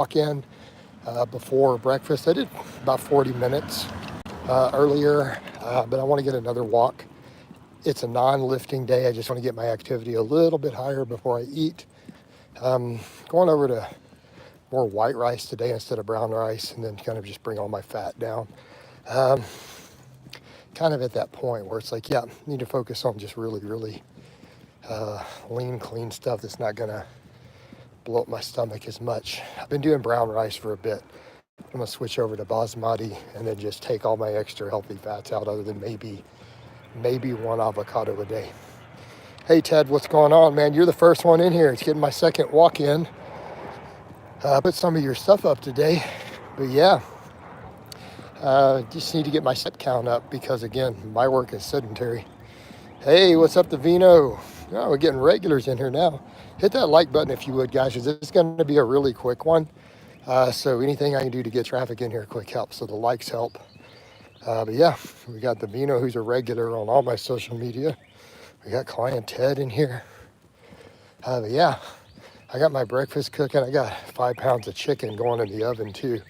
walk in before breakfast. I did about 40 minutes earlier, but I want to get another walk. It's a non-lifting day. I just want to get my activity a little bit higher before I eat. Going over to more white rice today instead of brown rice, and then kind of just bring all my fat down. Kind of at that point where it's like, yeah, I need to focus on just really lean, clean stuff that's not gonna blow up my stomach as much. I've been doing brown rice for a bit. I'm gonna switch over to basmati and then just take all my extra healthy fats out, other than maybe one avocado a day. Hey Ted, what's going on, man? You're the first one in here. It's getting my second walk in. Put some of your stuff up today, but yeah, just need to get my step count up because again, my work is sedentary. Hey, what's up, Davino? Oh, we're getting regulars in here now. Hit that like button if you would, guys, because this is going to be a really quick one. So anything I can do to get traffic in here quick helps. So the likes help. But yeah, we got Davino, who's a regular on all my social media. We got client Ted in here. But yeah, I got my breakfast cooking. I got 5 pounds of chicken going in the oven too.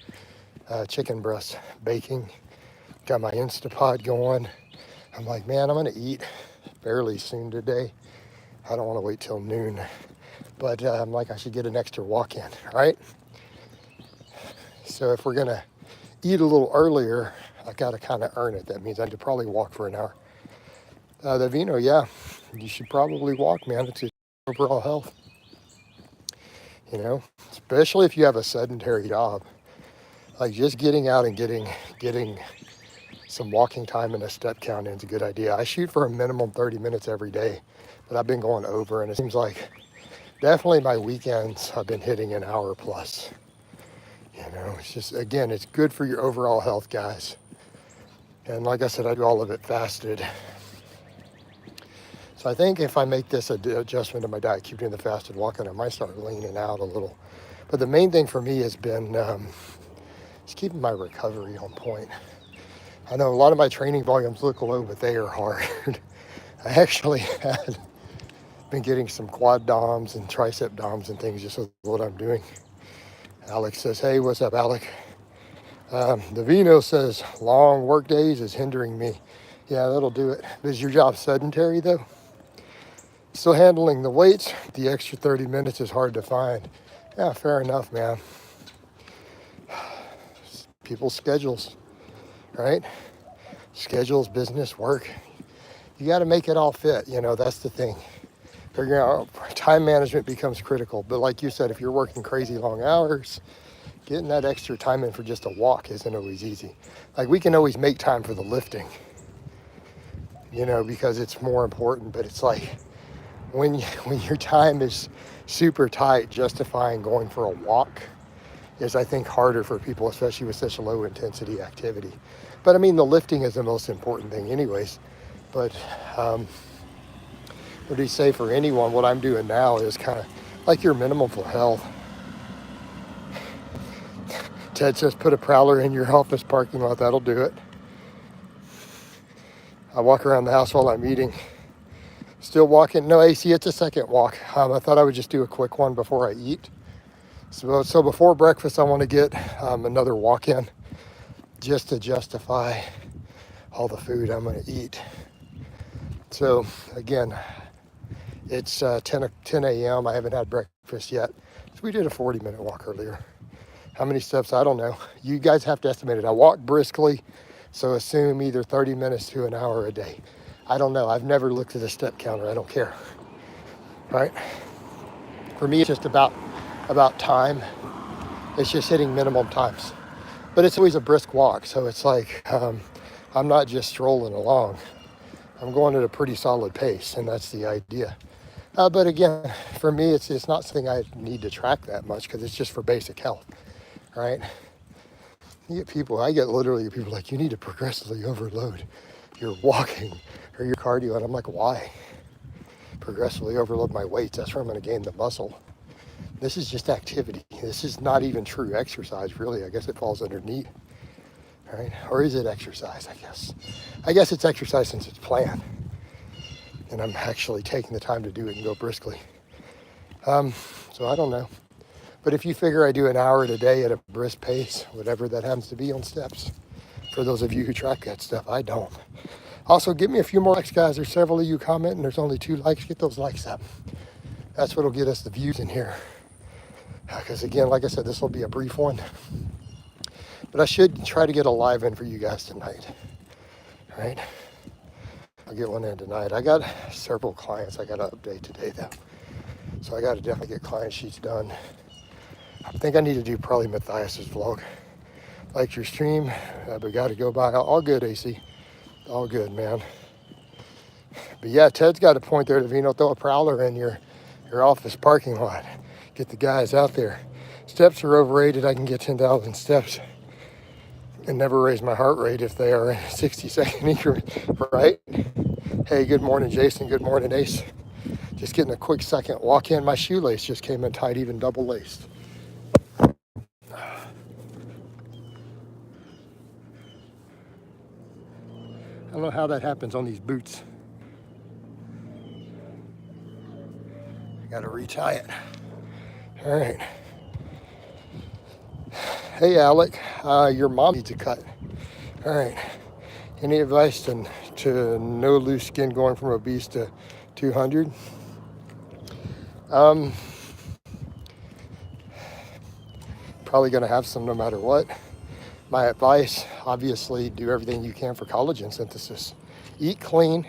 Chicken breast baking. Got my Instapot going. I'm like, man, I'm gonna eat fairly soon today. I don't want to wait till noon, but I'm like, I should get an extra walk in, right? So if we're gonna eat a little earlier, I gotta kind of earn it. That means I need to probably walk for an hour. The vino, yeah, you should probably walk, man. It's your overall health, you know, especially if you have a sedentary job. Like just getting out and getting some walking time and a step count in is a good idea. I shoot for a minimum 30 minutes every day, but I've been going over, and it seems like definitely my weekends I've been hitting an hour plus. You know, it's just, again, it's good for your overall health, guys. And like I said, I do all of it fasted. So I think if I make this an adjustment to my diet, keep doing the fasted walking, I might start leaning out a little. But the main thing for me has been just keeping my recovery on point. I know a lot of my training volumes look low, but they are hard. I actually had been getting some quad DOMs and tricep DOMs and things just with what I'm doing. Alex says, hey, what's up, Alec? The Vino says, long work days is hindering me. Yeah, that'll do it. Is your job sedentary though? Still handling the weights, the extra 30 minutes is hard to find. Yeah, fair enough, man. People's schedules, right? Schedules, business, work. You got to make it all fit. You know, that's the thing. Figuring out time management becomes critical. But like you said, if you're working crazy long hours, getting that extra time in for just a walk isn't always easy. Like we can always make time for the lifting, you know, because it's more important. But it's like when your time is super tight, justifying going for a walk is, I think, harder for people, especially with such low intensity activity. But I mean, the lifting is the most important thing anyways. But what do you say for anyone? What I'm doing now is kind of like your minimum for health. Ted says, put a prowler in your office parking lot. That'll do it. I walk around the house while I'm eating. Still walking. No, AC, it's a second walk. I thought I would just do a quick one before I eat. So before breakfast, I want to get another walk in just to justify all the food I'm going to eat. So again, it's 10 a.m. I haven't had breakfast yet. So we did a 40-minute walk earlier. How many steps? I don't know. You guys have to estimate it. I walk briskly, so assume either 30 minutes to an hour a day. I don't know. I've never looked at a step counter. I don't care. Right? For me, it's just about time. It's just hitting minimum times. But it's always a brisk walk, so it's like I'm not just strolling along. I'm going at a pretty solid pace, and that's the idea. But again, for me, it's not something I need to track that much because it's just for basic health, right? I get literally people like, you need to progressively overload your walking or your cardio. And I'm like, why? Progressively overload my weights. That's where I'm going to gain the muscle. This is just activity. This is not even true exercise, really. I guess it falls underneath, right? Or is it exercise, I guess? I guess it's exercise since it's planned. And I'm actually taking the time to do it and go briskly. So I don't know. But if you figure I do an hour a day at a brisk pace, whatever that happens to be on steps, for those of you who track that stuff, I don't. Also, give me a few more likes, guys. There's several of you commenting. There's only 2 likes. Get those likes up. That's what'll get us the views in here. Because again, like I said, this will be a brief one. But I should try to get a live in for you guys tonight. All right? I'll get one in tonight. I got several clients I got to update today, though. So I got to definitely get client sheets done. I think I need to do probably Matthias's vlog. Like your stream, but got to go by. All good, AC. All good, man. But yeah, Ted's got a point there, Davino. Throw a prowler in your office parking lot. Get the guys out there. Steps are overrated. I can get 10,000 steps and never raise my heart rate if they are in 60-second increments, right? Hey, good morning, Jason. Good morning, Ace. Just getting a quick second walk in. My shoelace just came in tight, even double laced. I don't know how that happens on these boots. I gotta retie it. All right. Hey, Alec, your mom needs a cut. All right. Any advice to no loose skin going from obese to 200? Probably gonna have some no matter what. My advice, obviously, do everything you can for collagen synthesis. Eat clean,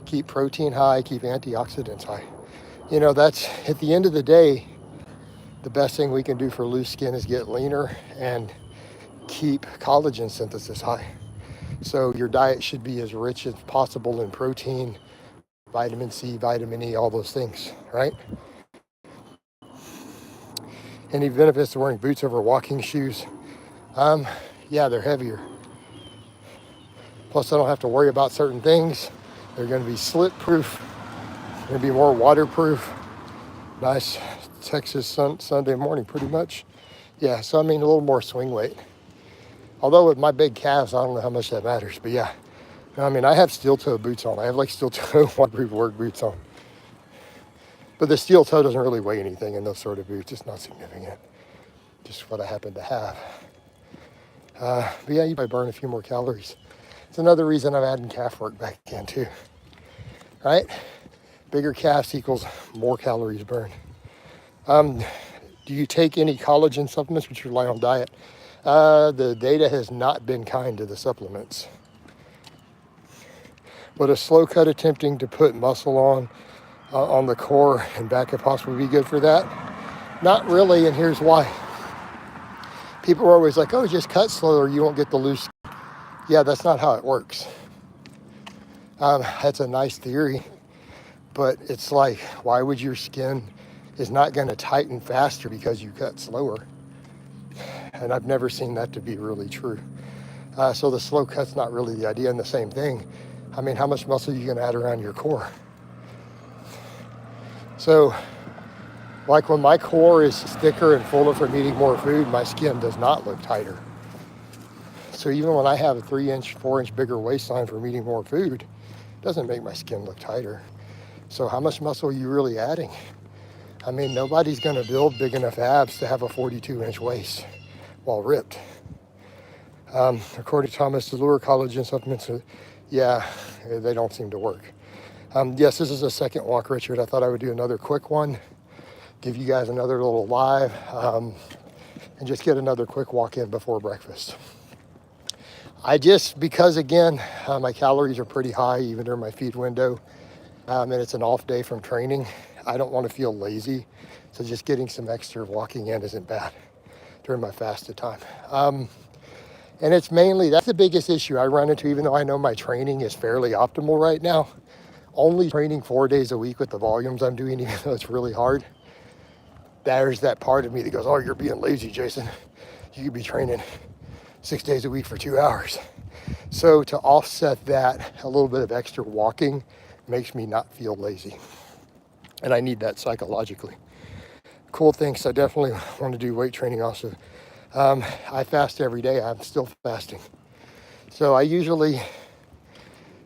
keep protein high, keep antioxidants high. You know, that's, at the end of the day, the best thing we can do for loose skin is get leaner and keep collagen synthesis high. So your diet should be as rich as possible in protein, vitamin C, vitamin E, all those things, right? Any benefits to wearing boots over walking shoes? Yeah, they're heavier. Plus, I don't have to worry about certain things. They're going to be slip-proof. They're going to be more waterproof. Nice Texas Sunday morning, pretty much. Yeah, so I mean, a little more swing weight. Although with my big calves, I don't know how much that matters. But yeah, I mean, I have steel-toe boots on. I have like steel-toe waterproof work boots on. But the steel toe doesn't really weigh anything in those sort of boots. It's not significant. Just what I happen to have. But yeah, you might burn a few more calories. It's another reason I'm adding calf work back in too, right? Bigger calves equals more calories burned. Do you take any collagen supplements which rely on diet? The data has not been kind to the supplements. But a slow cut attempting to put muscle on the core and back if possible would be good for that? Not really, and here's why. People are always like, oh, just cut slower, you won't get the loose. Yeah, that's not how it works. That's a nice theory, but it's like, why would your skin is not going to tighten faster because you cut slower? And I've never seen that to be really true. So the slow cut's not really the idea. And the same thing, I mean, how much muscle are you going to add around your core? So, like when my core is thicker and fuller from eating more food, my skin does not look tighter. So even when I have a 3-inch, 4-inch bigger waistline from eating more food, it doesn't make my skin look tighter. So how much muscle are you really adding? I mean, nobody's going to build big enough abs to have a 42-inch waist while ripped. According to Thomas, the lure collagen supplements, yeah, they don't seem to work. Yes, this is a second walk, Richard. I thought I would do another quick one, give you guys another little live, and just get another quick walk in before breakfast. Because again, my calories are pretty high even during my feed window, and it's an off day from training, I don't want to feel lazy. So just getting some extra walking in isn't bad during my fasted time. And it's mainly, that's the biggest issue I run into, even though I know my training is fairly optimal right now. Only training 4 days a week with the volumes I'm doing, even though it's really hard. There's that part of me that goes, oh, you're being lazy, Jason. You could be training 6 days a week for 2 hours. So to offset that, a little bit of extra walking makes me not feel lazy. And I need that psychologically. Cool things, I definitely want to do weight training also. I fast every day. I'm still fasting. So I usually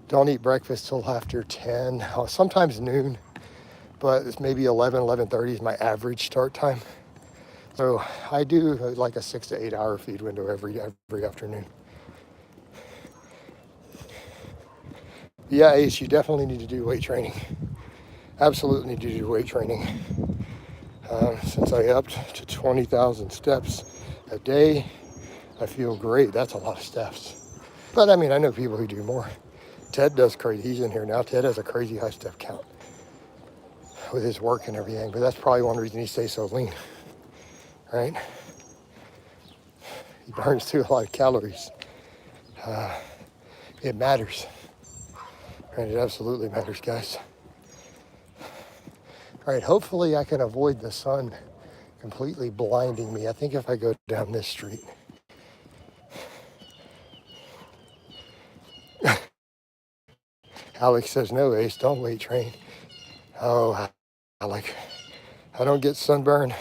don't eat breakfast till after 10, sometimes noon, but it's maybe 11:30 is my average start time. So I do like a 6 to 8 hour feed window every afternoon. Yeah, Ace, you definitely need to do weight training. Absolutely need to do weight training. Since I upped to 20,000 steps a day, I feel great. That's a lot of steps. But I mean, I know people who do more. Ted does crazy. He's in here now. Ted has a crazy high step count with his work and everything. But that's probably one reason he stays so lean, right? He burns through a lot of calories. It matters. And it absolutely matters, guys. All right, hopefully I can avoid the sun completely blinding me. I think if I go down this street. Alex says, no, Ace, don't weight train. Oh, I don't get sunburn.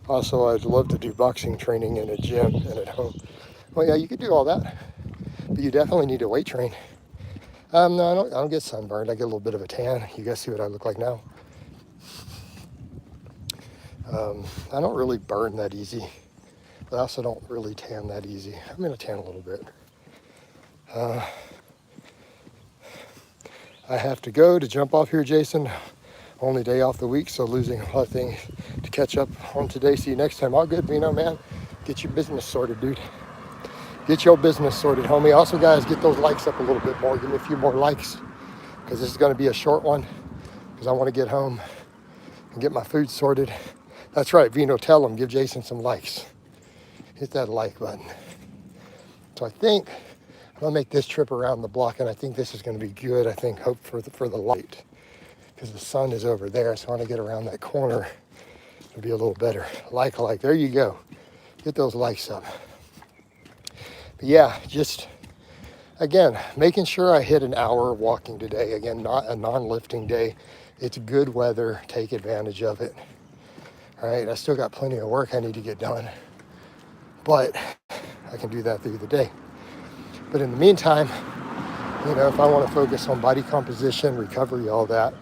Also, I'd love to do boxing training in a gym and at home. Well, yeah, you could do all that, but you definitely need to weight train. No, I don't get sunburned. I get a little bit of a tan. You guys see what I look like now. I don't really burn that easy, but I also don't really tan that easy. I'm gonna tan a little bit. I have to go to jump off here, Jason. Only day off the week, so losing a lot of things to catch up on today. See you next time. All good, Vino, man. Get your business sorted, dude. Get your business sorted, homie. Also, guys, get those likes up a little bit more. Give me a few more likes, because this is going to be a short one, because I want to get home and get my food sorted. That's right, Vino, tell them, give Jason some likes. Hit that like button. So I think I'm going to make this trip around the block, and I think this is going to be good. I think, hope for the light, because the sun is over there, so I want to get around that corner. It'll be a little better. Like. There you go. Get those likes up. But yeah, just, again, making sure I hit an hour of walking today. Again, not a non-lifting day. It's good weather. Take advantage of it. All right, I still got plenty of work I need to get done, but I can do that through the day. But in the meantime, you know, if I want to focus on body composition, recovery, all that,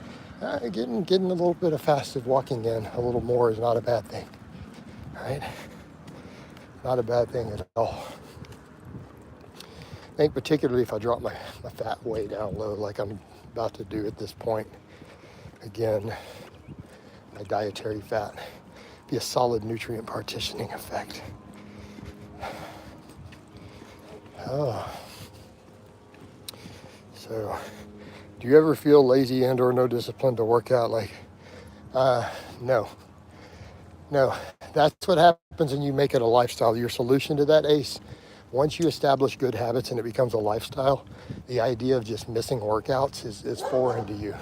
getting a little bit of fasted walking in a little more is not a bad thing, right? Not a bad thing at all. I think particularly if I drop my fat way down low, like I'm about to do at this point. Again, my dietary fat, be a solid nutrient partitioning effect. Oh. So, do you ever feel lazy and or no discipline to work out? Like, no. That's what happens when you make it a lifestyle. Your solution to that, Ace, once you establish good habits and it becomes a lifestyle, the idea of just missing workouts is foreign to you.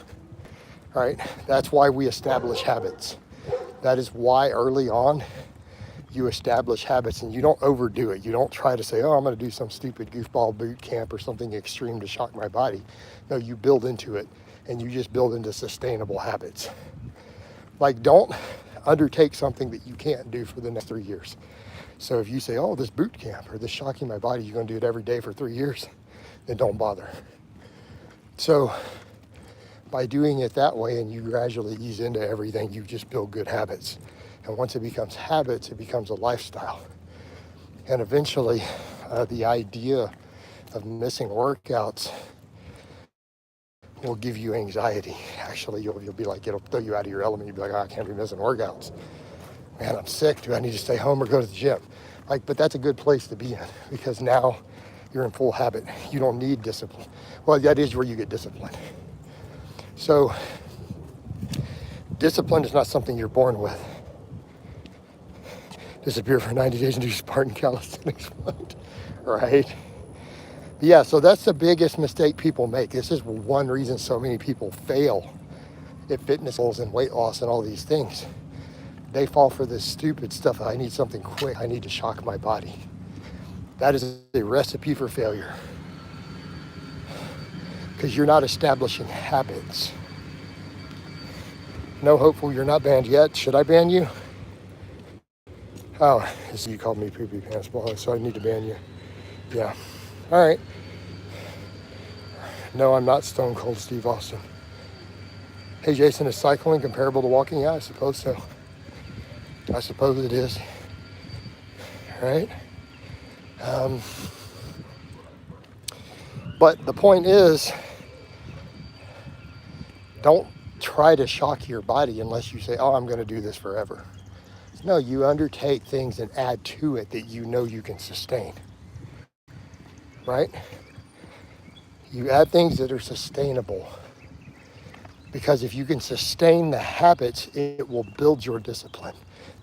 All right, that's why we establish habits. That is why early on you establish habits and you don't overdo it. You don't try to say, oh, I'm going to do some stupid goofball boot camp or something extreme to shock my body. No, you build into it and you just build into sustainable habits. Like, don't undertake something that you can't do for the next 3 years. So if you say, oh, this boot camp or this shocking my body, you're going to do it every day for 3 years, then don't bother. So by doing it that way and you gradually ease into everything, you just build good habits. And once it becomes habits, it becomes a lifestyle. And eventually, the idea of missing workouts will give you anxiety. Actually, you'll be like, it'll throw you out of your element. You'll be like, oh, I can't be missing workouts. Man, I'm sick. Do I need to stay home or go to the gym? Like, but that's a good place to be in, because now you're in full habit. You don't need discipline. Well, that is where you get discipline. So discipline is not something you're born with. Disappear for 90 days and do Spartan calisthenics, right? Yeah, so that's the biggest mistake people make. This is one reason so many people fail at fitness goals and weight loss and all these things. They fall for this stupid stuff. I need something quick. I need to shock my body. That is a recipe for failure, because you're not establishing habits. No, hopeful, you're not banned yet. Should I ban you? Oh, you called me poopy pants, Blaha, so I need to ban you. Yeah. All right. No, I'm not Stone Cold Steve Austin. Hey Jason, is cycling comparable to walking? Yeah, I suppose so. I suppose it is. Right? But the point is, don't try to shock your body unless you say, oh, I'm going to do this forever. No, you undertake things and add to it that you know you can sustain. Right? You add things that are sustainable. Because if you can sustain the habits, it will build your discipline.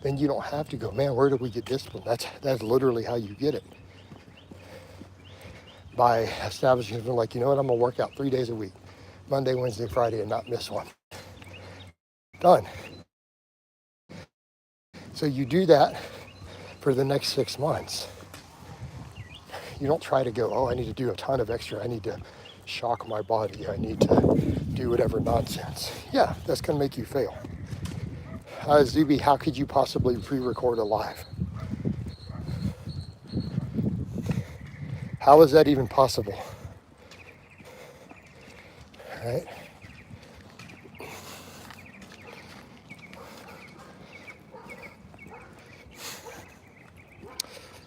Then you don't have to go, man, where do we get discipline? That's literally how you get it. By establishing something like, you know what, I'm going to work out 3 days a week. Monday, Wednesday, Friday, and not miss one. Done. So you do that for the next 6 months. You don't try to go, oh, I need to do a ton of extra. I need to shock my body. I need to do whatever nonsense. Yeah, that's going to make you fail. Zuby, how could you possibly pre-record a live? How is that even possible? All right.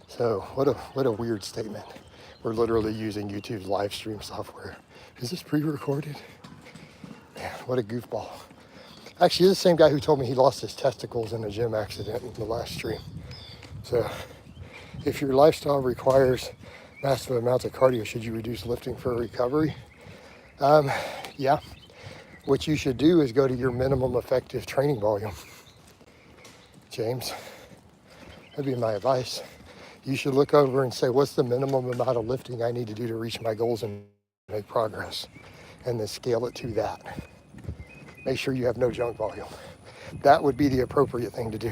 So what a weird statement. We're literally using YouTube's live stream software. Is this pre-recorded? Man, what a goofball. Actually, this is the same guy who told me he lost his testicles in a gym accident in the last stream. So if your lifestyle requires massive amounts of cardio, should you reduce lifting for recovery? Yeah. What you should do is go to your minimum effective training volume. James, that'd be my advice. You should look over and say, what's the minimum amount of lifting I need to do to reach my goals and make progress? And then scale it to that. Make sure you have no junk volume. That would be the appropriate thing to do.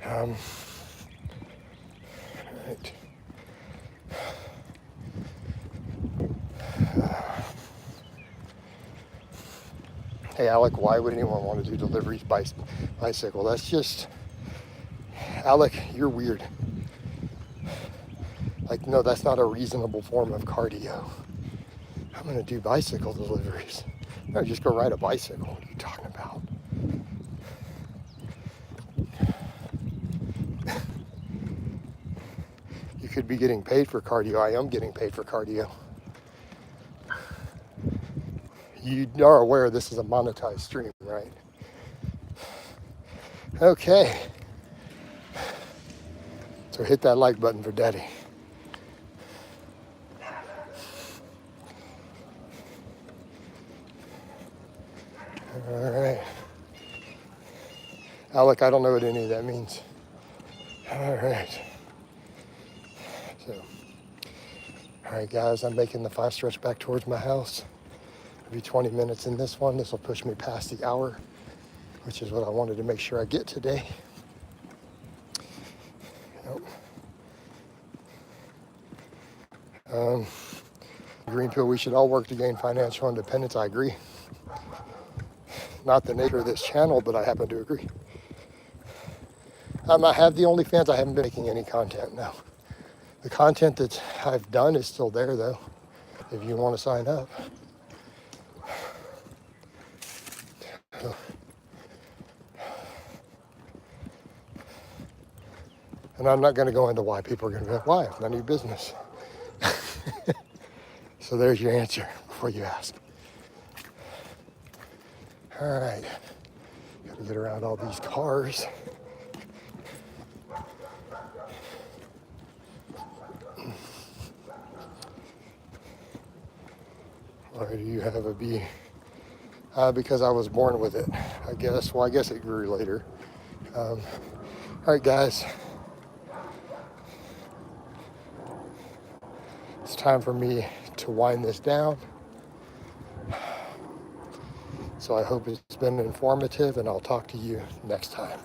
Right. Hey Alec, why would anyone want to do deliveries by bicycle? That's just, Alec, you're weird. Like, no, that's not a reasonable form of cardio. I'm going to do bicycle deliveries. No, just go ride a bicycle. What are you talking about? You could be getting paid for cardio. I am getting paid for cardio. You are aware this is a monetized stream, right? Okay. So hit that like button for Daddy. All right. Alec, I don't know what any of that means. All right. So, all right, guys, I'm making the 5 stretch back towards my house. It'll be 20 minutes in this one. This will push me past the hour, which is what I wanted to make sure I get today. Yep. Green pill, we should all work to gain financial independence. I agree. Not the nature of this channel, but I happen to agree. I have the OnlyFans. I haven't been making any content now. The content that I've done is still there, though, if you want to sign up. And I'm not going to go into why people are going to be like, why? It's none of your business. So there's your answer before you ask. All right. Got to get around all these cars. Or do you have a B? Because I was born with it, I guess. Well, I guess it grew later. All right, guys. It's time for me to wind this down. So I hope it's been informative, and I'll talk to you next time.